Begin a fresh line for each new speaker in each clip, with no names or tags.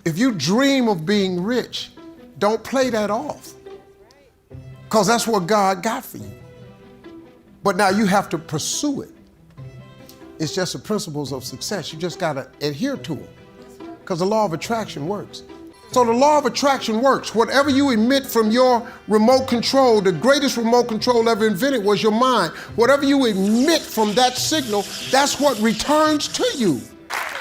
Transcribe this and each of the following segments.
If you dream of being rich, don't play that off, because that's what God got for you. But now you have to pursue it. It's just the principles of success. You just got to adhere to them, because the law of attraction works. So the law of attraction works. Whatever you emit from your remote control, the greatest remote control ever invented was your mind. Whatever you emit from that signal, that's what returns to you.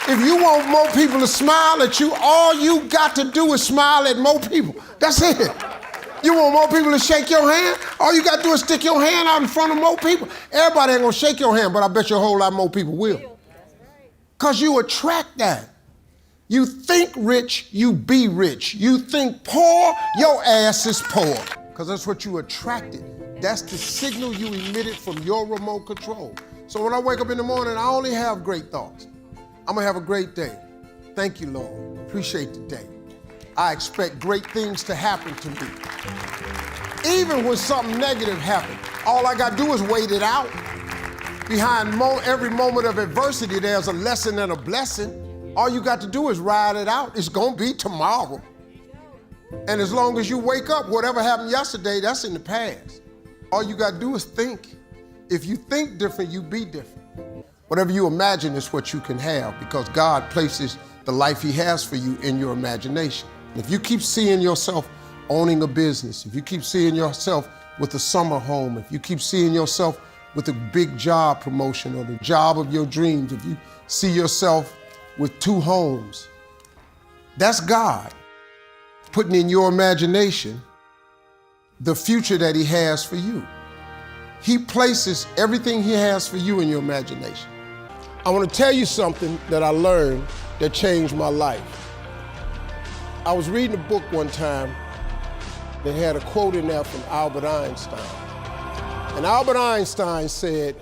If you want more people to smile at you, all you got to do is smile at more people. That's it. You want more people to shake your hand? All you got to do is stick your hand out in front of more people. Everybody ain't gonna shake your hand, but I bet you a whole lot more people will. Because you attract that. You think rich, you be rich. You think poor, your ass is poor. Because that's what you attracted. That's the signal you emitted from your remote control. So when I wake up in the morning, I only have great thoughts. I'm gonna have a great day. Thank you, Lord. Appreciate the day. I expect great things to happen to me. Even when something negative happens, all I gotta do is wait it out. Behind every moment of adversity, there's a lesson and a blessing. All you got to do is ride it out. It's gonna be tomorrow. And as long as you wake up, whatever happened yesterday, that's in the past. All you got to do is think. If you think different, you be different. Whatever you imagine is what you can have, because God places the life He has for you in your imagination. If you keep seeing yourself owning a business, if you keep seeing yourself with a summer home, if you keep seeing yourself with a big job promotion or the job of your dreams, if you see yourself with 2 homes, that's God putting in your imagination the future that He has for you. He places everything He has for you in your imagination. I want to tell you something that I learned that changed my life. I was reading a book one time that had a quote in there from Albert Einstein. And Albert Einstein said,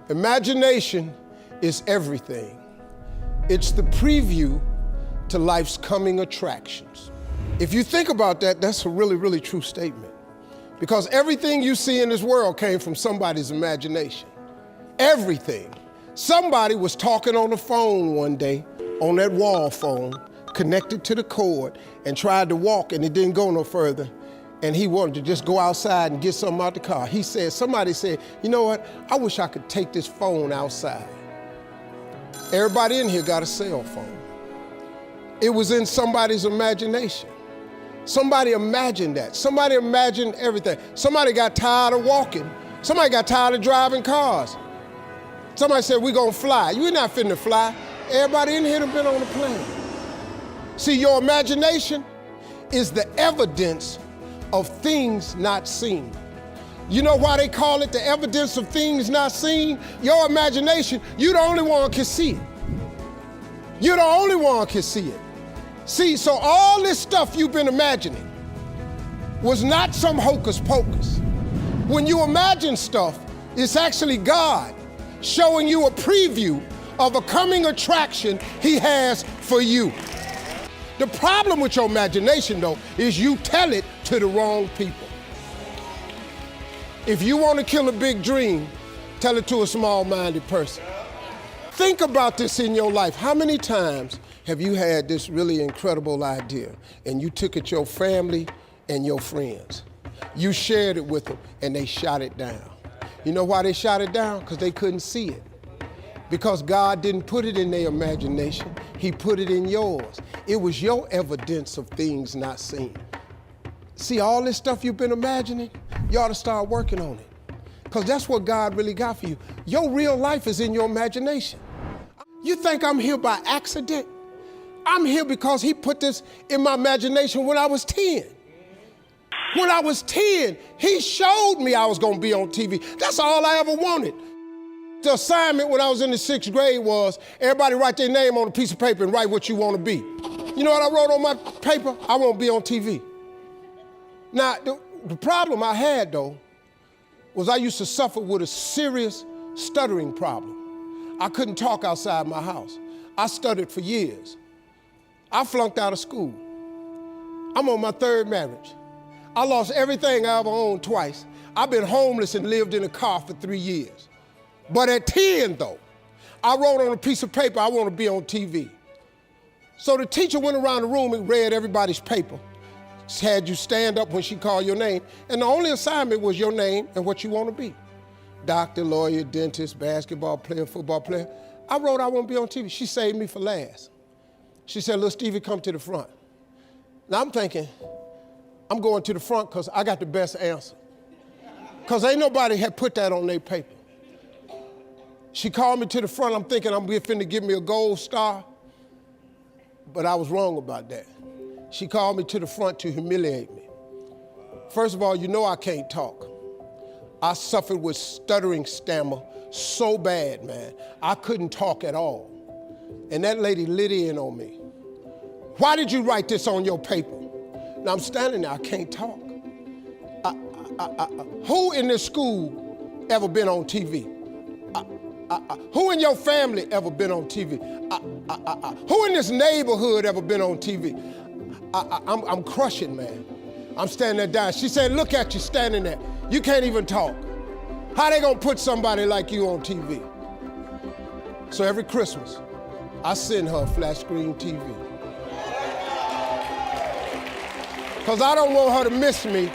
"Imagination is everything. It's the preview to life's coming attractions." If you think about that, that's a really, really true statement. Because everything you see in this world came from somebody's imagination. Everything. Somebody was talking on the phone one day, on that wall phone, connected to the cord, and tried to walk, and it didn't go no further. And he wanted to just go outside and get something out the car. Somebody said, "You know what? I wish I could take this phone outside." Everybody in here got a cell phone. It was in somebody's imagination. Somebody imagined that. Somebody imagined everything. Somebody got tired of walking. Somebody got tired of driving cars. Somebody said, "We're gonna fly." You're not finna fly. Everybody in here done been on a plane. See, your imagination is the evidence of things not seen. You know why they call it the evidence of things not seen? Your imagination, you the only one can see it. You're the only one can see it. See, so all this stuff you've been imagining was not some hocus pocus. When you imagine stuff, it's actually God showing you a preview of a coming attraction He has for you. The problem with your imagination, though, is you tell it to the wrong people. If you want to kill a big dream, tell it to a small-minded person. Think about this in your life. How many times have you had this really incredible idea and you took it to your family and your friends? You shared it with them and they shot it down. You know why they shot it down? Because they couldn't see it. Because God didn't put it in their imagination, He put it in yours. It was your evidence of things not seen. See, all this stuff you've been imagining, you ought to start working on it. Because that's what God really got for you. Your real life is in your imagination. You think I'm here by accident? I'm here because He put this in my imagination when I was 10. When I was 10, He showed me I was gonna be on TV. That's all I ever wanted. The assignment when I was in the 6th grade was everybody write their name on a piece of paper and write what you want to be. You know what I wrote on my paper? I want to be on TV. Now, the problem I had, though, was I used to suffer with a serious stuttering problem. I couldn't talk outside my house. I stuttered for years. I flunked out of school. I'm on my 3rd marriage. I lost everything I ever owned twice. I've been homeless and lived in a car for 3 years. But at 10, though, I wrote on a piece of paper, I want to be on TV. So the teacher went around the room and read everybody's paper. She had you stand up when she called your name, and the only assignment was your name and what you want to be. Doctor, lawyer, dentist, basketball player, football player. I wrote I want to be on TV. She saved me for last. She said, "Little Stevie, come to the front." Now I'm thinking, I'm going to the front because I got the best answer. Because ain't nobody had put that on their paper. She called me to the front. I'm thinking I'm finna give me a gold star. But I was wrong about that. She called me to the front to humiliate me. First of all, you know I can't talk. I suffered with stuttering stammer so bad, man. I couldn't talk at all. And that lady lit in on me. "Why did you write this on your paper?" Now I'm standing there, I can't talk. Who in this school ever been on TV? Who in your family ever been on TV? Who in this neighborhood ever been on TV? I'm crushing, man. I'm standing there dying. She said, "Look at you standing there. You can't even talk. How they gonna put somebody like you on TV?" So every Christmas, I send her a flat screen TV. Because I don't want her to miss me.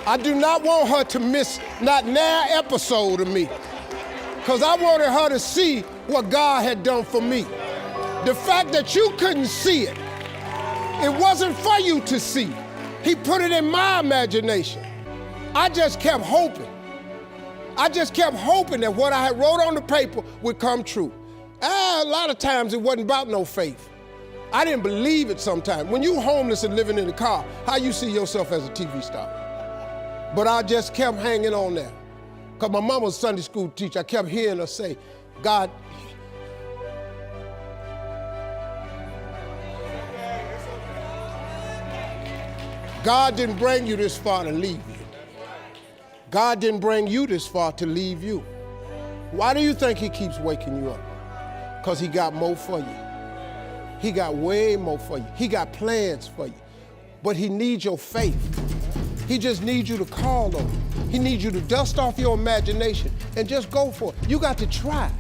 I do not want her to miss not an episode of me. Because I wanted her to see what God had done for me. The fact that you couldn't see it, it wasn't for you to see. He put it in my imagination. I just kept hoping. I just kept hoping that what I had wrote on the paper would come true. A lot of times it wasn't about no faith. I didn't believe it sometimes. When you homeless and living in a car, how you see yourself as a TV star? But I just kept hanging on there. Because my mama was a Sunday school teacher. I kept hearing her say, God didn't bring you this far to leave you. God didn't bring you this far to leave you. Why do you think he keeps waking you up? Because he got more for you. He got way more for you. He got plans for you. But he needs your faith. He just needs you to call on him. He needs you to dust off your imagination and just go for it. You got to try.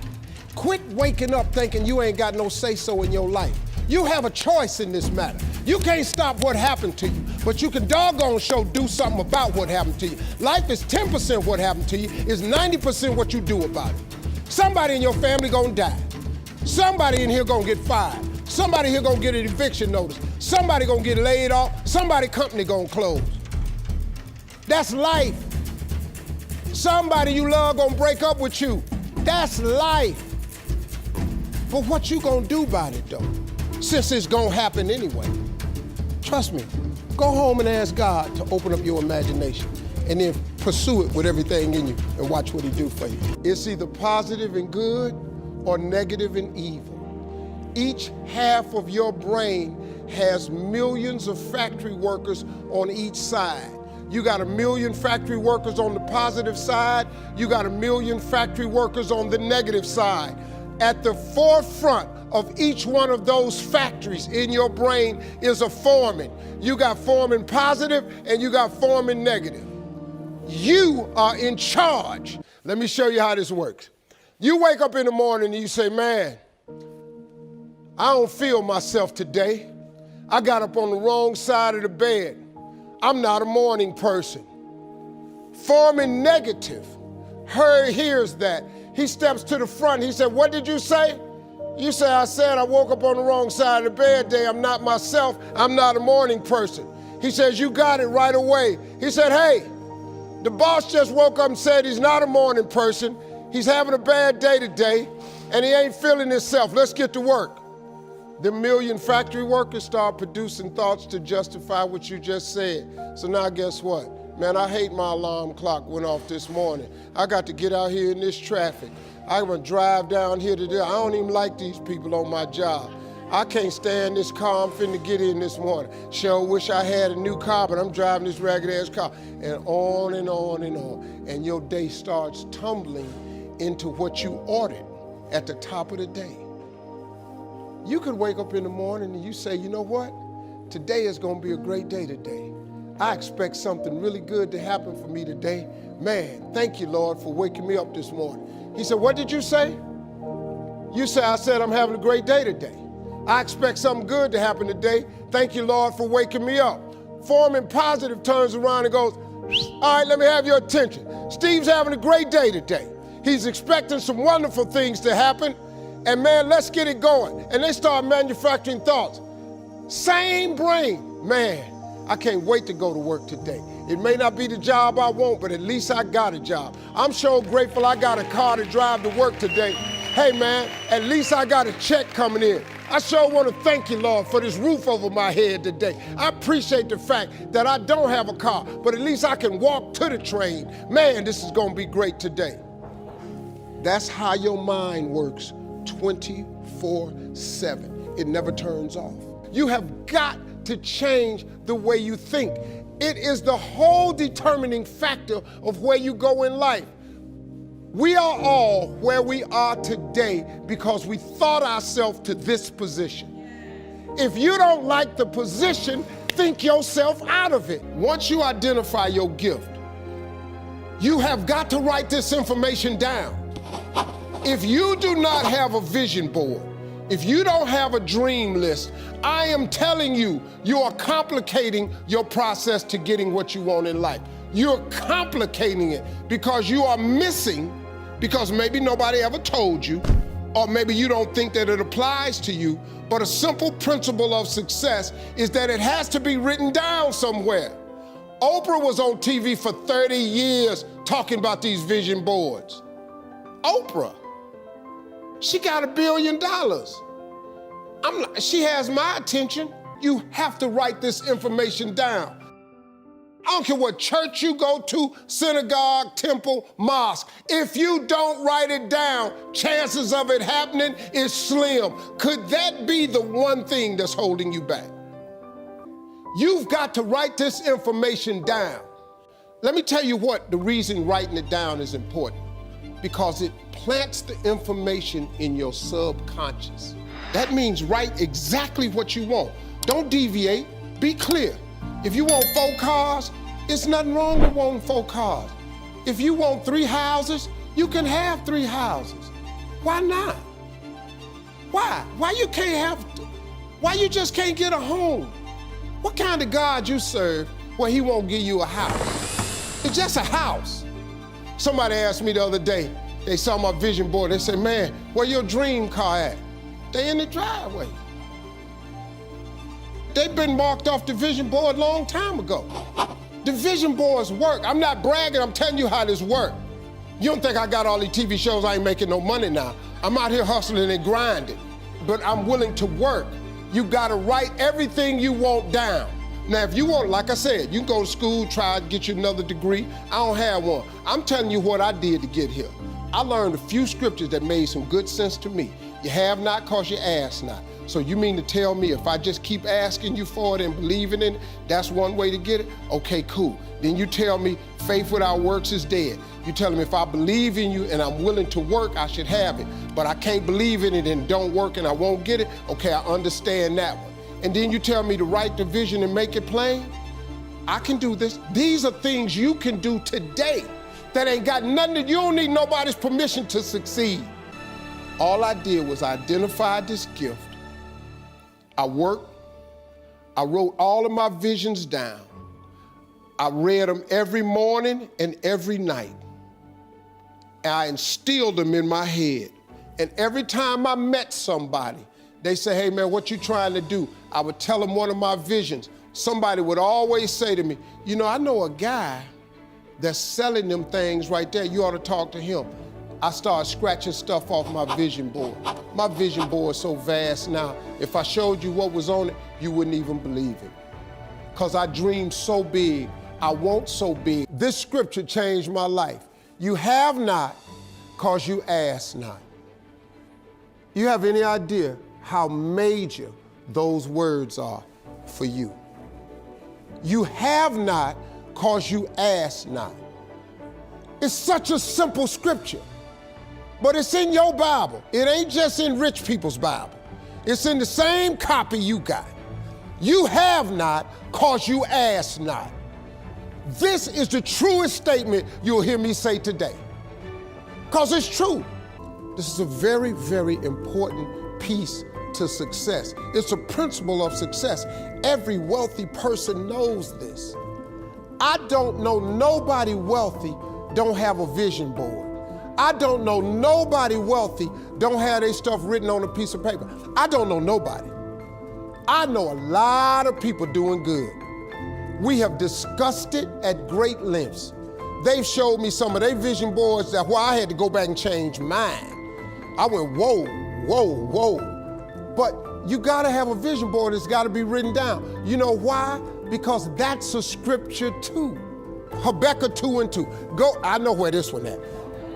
Quit waking up thinking you ain't got no say-so in your life. You have a choice in this matter. You can't stop what happened to you, but you can doggone sure do something about what happened to you. Life is 10% what happened to you, is 90% what you do about it. Somebody in your family gonna die. Somebody in here gonna get fired. Somebody here gonna get an eviction notice. Somebody gonna get laid off. Somebody company gonna close. That's life. Somebody you love gonna break up with you. That's life. But what you gonna do about it though? Since it's gonna happen anyway. Trust me, go home and ask God to open up your imagination and then pursue it with everything in you and watch what he do for you. It's either positive and good or negative and evil. Each half of your brain has millions of factory workers on each side. You got 1 million factory workers on the positive side. You got 1 million factory workers on the negative side. At the forefront of each one of those factories in your brain is a foreman. You got foreman positive and you got foreman negative. You are in charge. Let me show you how this works. You wake up in the morning and you say, man, I don't feel myself today. I got up on the wrong side of the bed. I'm not a morning person. Foreman negative hears that. He steps to the front. He said, what did you say? You say, I said I woke up on the wrong side of the bed today. I'm not myself. I'm not a morning person. He says, you got it right away. He said, hey, the boss just woke up and said he's not a morning person. He's having a bad day today, and he ain't feeling himself. Let's get to work. The 1 million factory workers start producing thoughts to justify what you just said. So now guess what? Man, I hate my alarm clock went off this morning. I got to get out here in this traffic. I'm gonna drive down here today. I don't even like these people on my job. I can't stand this car I'm finna get in this morning. Sure wish I had a new car, but I'm driving this ragged ass car. And on and on and on. And your day starts tumbling into what you ordered at the top of the day. You could wake up in the morning and you say, you know what? Today is gonna be a great day today. I expect something really good to happen for me today. Man, thank you, Lord, for waking me up this morning. He said, what did you say? You said, I said I'm having a great day today.
I expect something good to happen today. Thank you, Lord, for waking me up. Forming positive turns around and goes, all right, let me have your attention. Steve's having a great day today. He's expecting some wonderful things to happen. And man, let's get it going. And they start manufacturing thoughts. Same brain. Man, I can't wait to go to work today. It may not be the job I want, but at least I got a job. I'm sure grateful I got a car to drive to work today. Hey man, at least I got a check coming in. I sure want to thank you, Lord, for this roof over my head today. I appreciate the fact that I don't have a car, but at least I can walk to the train. Man, this is going to be great today. That's how your mind works 24/7. It never turns off. You have got to change the way you think. It is the whole determining factor of where you go in life. We are all where we are today because we thought ourselves to this position. If you don't like the position, think yourself out of it. Once you identify your gift, you have got to write this information down. If you do not have a vision board, if you don't have a dream list, I am telling you, you are complicating your process to getting what you want in life. You're complicating it because you are missing, because maybe nobody ever told you, or maybe you don't think that it applies to you, but a simple principle of success is that it has to be written down somewhere. Oprah was on TV for 30 years talking about these vision boards. Oprah. She got $1 billion. She has my attention. You have to write this information down. I don't care what church you go to, synagogue, temple, mosque. If you don't write it down, chances of it happening is slim. Could that be the one thing that's holding you back? You've got to write this information down. Let me tell you what the reason writing it down is important. Because it plants the information in your subconscious. That means write exactly what you want. Don't deviate, be clear. If you want 4 cars, it's nothing wrong with wanting 4 cars. If you want 3 houses, you can have 3 houses. Why not? Why? Why you just can't get a home? What kind of God you serve where he won't give you a house? It's just a house. Somebody asked me the other day, they saw my vision board, they said, man, where your dream car at? They in the driveway. They've been marked off the vision board a long time ago. The vision boards work. I'm not bragging, I'm telling you how this works. You don't think I got all these TV shows, I ain't making no money now. I'm out here hustling and grinding, but I'm willing to work. You gotta write everything you want down. Now, if you want, like I said, you can go to school, try to get you another degree. I don't have one. I'm telling you what I did to get here. I learned a few scriptures that made some good sense to me. You have not because you ask not. So you mean to tell me if I just keep asking you for it and believing in it, that's one way to get it? Okay, cool. Then you tell me faith without works is dead. You tell me if I believe in you and I'm willing to work, I should have it. But I can't believe in it and don't work and I won't get it. Okay, I understand that one. And then you tell me to write the vision and make it plain? I can do this. These are things you can do today that ain't got nothing, you don't need nobody's permission to succeed. All I did was identify this gift. I worked, I wrote all of my visions down. I read them every morning and every night. And I instilled them in my head. And every time I met somebody, they say, hey man, what you trying to do? I would tell them one of my visions. Somebody would always say to me, you know, I know a guy that's selling them things right there. You ought to talk to him. I started scratching stuff off my vision board. My vision board is so vast now, if I showed you what was on it, you wouldn't even believe it. Because I dream so big, I want so big. This scripture changed my life. You have not because you ask not. You have any idea how major those words are for you? You have not because you ask not. It's such a simple scripture, but it's in your Bible. It ain't just in rich people's Bible. It's in the same copy you got. You have not because you ask not. This is the truest statement you'll hear me say today, because it's true. This is a very, very important piece to success. It's a principle of success. Every wealthy person knows this. I don't know nobody wealthy don't have a vision board. I don't know nobody wealthy don't have their stuff written on a piece of paper. I don't know nobody. I know a lot of people doing good. We have discussed it at great lengths. They've showed me some of their vision boards that where I had to go back and change mine. I went, whoa, whoa, whoa. But you gotta have a vision board, it's gotta be written down. You know why? Because that's a scripture too. Habakkuk 2:2. Go, I know where this one at.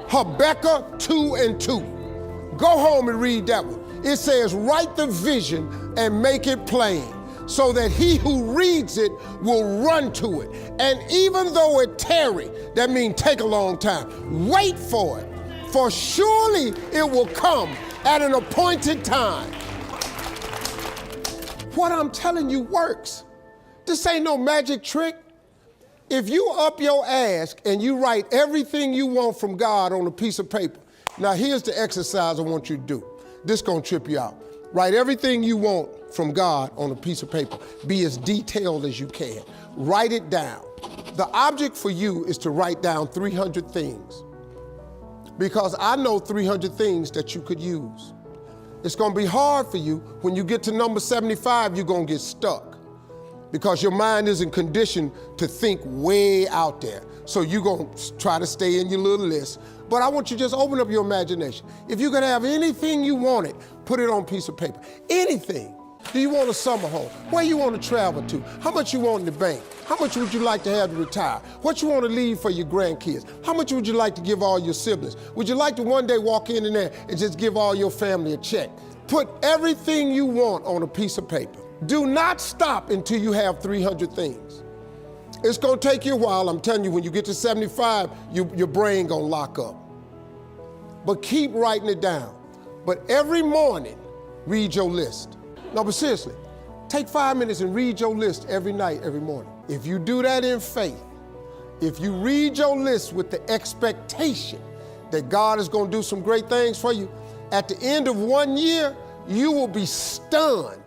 Habakkuk 2:2. Go home and read that one. It says, write the vision and make it plain, so that he who reads it will run to it. And even though it tarry, that means take a long time, wait for it, for surely it will come at an appointed time. What I'm telling you works. This ain't no magic trick. If you up your ass and you write everything you want from God on a piece of paper, now here's the exercise I want you to do. This gonna trip you out. Write everything you want from God on a piece of paper. Be as detailed as you can. Write it down. The object for you is to write down 300 things, because I know 300 things that you could use. It's gonna be hard for you. When you get to number 75, you're gonna get stuck, because your mind isn't conditioned to think way out there. So you're gonna try to stay in your little list. But I want you to just open up your imagination. If you could have anything you wanted, put it on a piece of paper. Anything. Do you want a summer home? Where you want to travel to? How much you want in the bank? How much would you like to have to retire? What you want to leave for your grandkids? How much would you like to give all your siblings? Would you like to one day walk in there and just give all your family a check? Put everything you want on a piece of paper. Do not stop until you have 300 things. It's gonna take you a while. I'm telling you, when you get to 75, your brain gonna lock up. But keep writing it down. But every morning, read your list. No, but seriously, take 5 minutes and read your list every night, every morning. If you do that in faith, if you read your list with the expectation that God is gonna do some great things for you, at the end of 1 year, you will be stunned.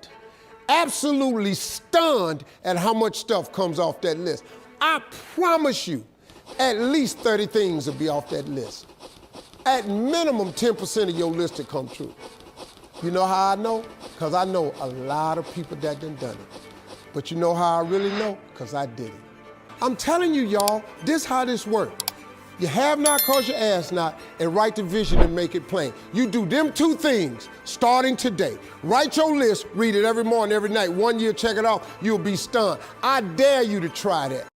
Absolutely stunned at how much stuff comes off that list. I promise you, at least 30 things will be off that list. At minimum, 10% of your list will come true. You know how I know? Because I know a lot of people that done it. But you know how I really know? Because I did it. I'm telling you, y'all, this how this works. You have not cause you ask not, and write the vision and make it plain. You do them two things starting today. Write your list, read it every morning, every night. 1 year, check it off, you'll be stunned. I dare you to try that.